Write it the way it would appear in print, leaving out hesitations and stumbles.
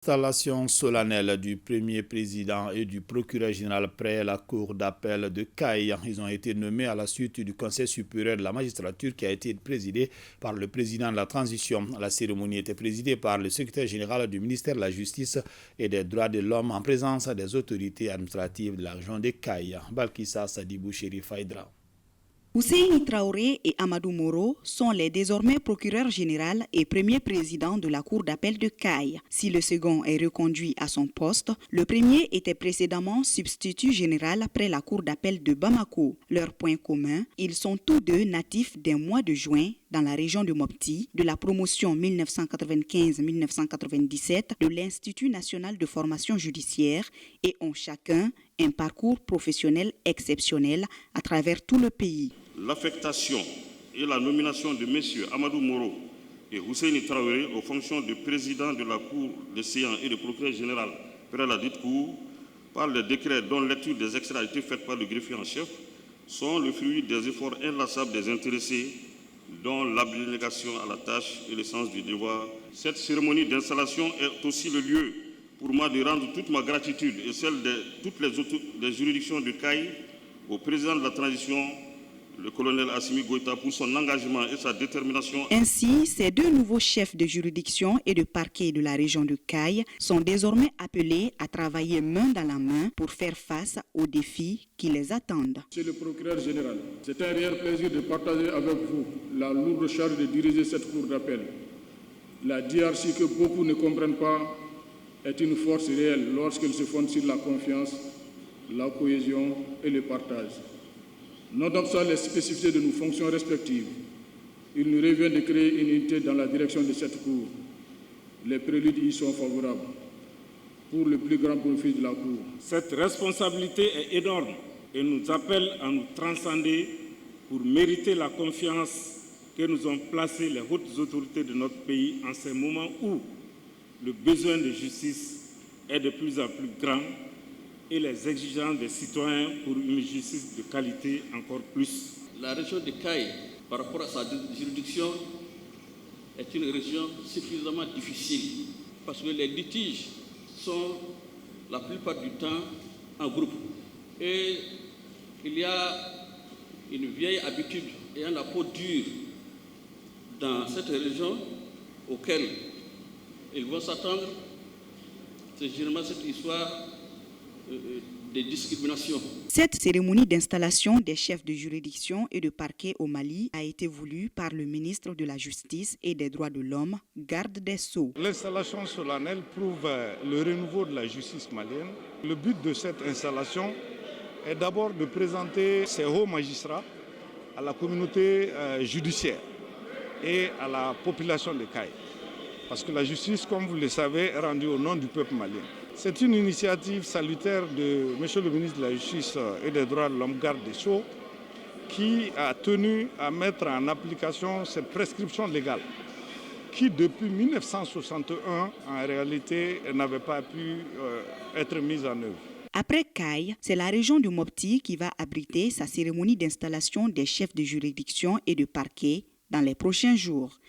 L'installation solennelle du premier président et du procureur général près la cour d'appel de Caille. Ils ont été nommés à la suite du Conseil supérieur de la magistrature qui a été présidé par le président de la transition. La cérémonie était présidée par le secrétaire général du ministère de la Justice et des droits de l'homme en présence des autorités administratives de la région de Caille. Balkissa Sadibou Chérif Aïdra. Husseini Traoré et Amadou Moro sont les désormais procureurs général et premier président de la cour d'appel de Caille. Si le second est reconduit à son poste, le premier était précédemment substitut général après la cour d'appel de Bamako. Leur point commun, ils sont tous deux natifs d'un mois de juin dans la région de Mopti, de la promotion 1995-1997 de l'Institut national de formation judiciaire et ont chacun un parcours professionnel exceptionnel à travers tout le pays. L'affectation et la nomination de M. Amadou Moro et Husseini Traoré aux fonctions de président de la Cour des séants et de procureur général près la dite Cour par le décret dont lecture des extraits a été faite par le greffier en chef sont le fruit des efforts inlassables des intéressés dont l'abnégation à la tâche et le sens du devoir. Cette cérémonie d'installation est aussi le lieu pour moi de rendre toute ma gratitude et celle de toutes les juridictions de Caille au président de la transition, le colonel Assimi Goïta, pour son engagement et sa détermination. Ainsi, ces deux nouveaux chefs de juridiction et de parquet de la région de Caille sont désormais appelés à travailler main dans la main pour faire face aux défis qui les attendent. Monsieur le procureur général, c'est un réel plaisir de partager avec vous la lourde charge de diriger cette cour d'appel. La hiérarchie que beaucoup ne comprennent pas est une force réelle lorsqu'elle se fonde sur la confiance, la cohésion et le partage. Nonobstant les spécificités de nos fonctions respectives, il nous revient de créer une unité dans la direction de cette cour. Les préludes y sont favorables pour le plus grand profit de la cour. Cette responsabilité est énorme et nous appelle à nous transcender pour mériter la confiance que nous ont placée les hautes autorités de notre pays en ces moments où le besoin de justice est de plus en plus grand et les exigences des citoyens pour une justice de qualité encore plus. La région de Caille, par rapport à sa juridiction, est une région suffisamment difficile parce que les litiges sont la plupart du temps en groupe. Et il y a une vieille habitude ayant la peau dure dans cette région auquel ils vont s'attendre. C'est généralement cette histoire des discriminations. Cette cérémonie d'installation des chefs de juridiction et de parquet au Mali a été voulue par le ministre de la Justice et des Droits de l'Homme, garde des Sceaux. L'installation solennelle prouve le renouveau de la justice malienne. Le but de cette installation est d'abord de présenter ces hauts magistrats à la communauté judiciaire et à la population de Caille. Parce que la justice, comme vous le savez, est rendue au nom du peuple malien. C'est une initiative salutaire de M. le ministre de la Justice et des Droits de l'Homme, garde des Sceaux, qui a tenu à mettre en application cette prescription légale qui, depuis 1961, en réalité, n'avait pas pu être mise en œuvre. Après Caille, c'est la région de Mopti qui va abriter sa cérémonie d'installation des chefs de juridiction et de parquet dans les prochains jours.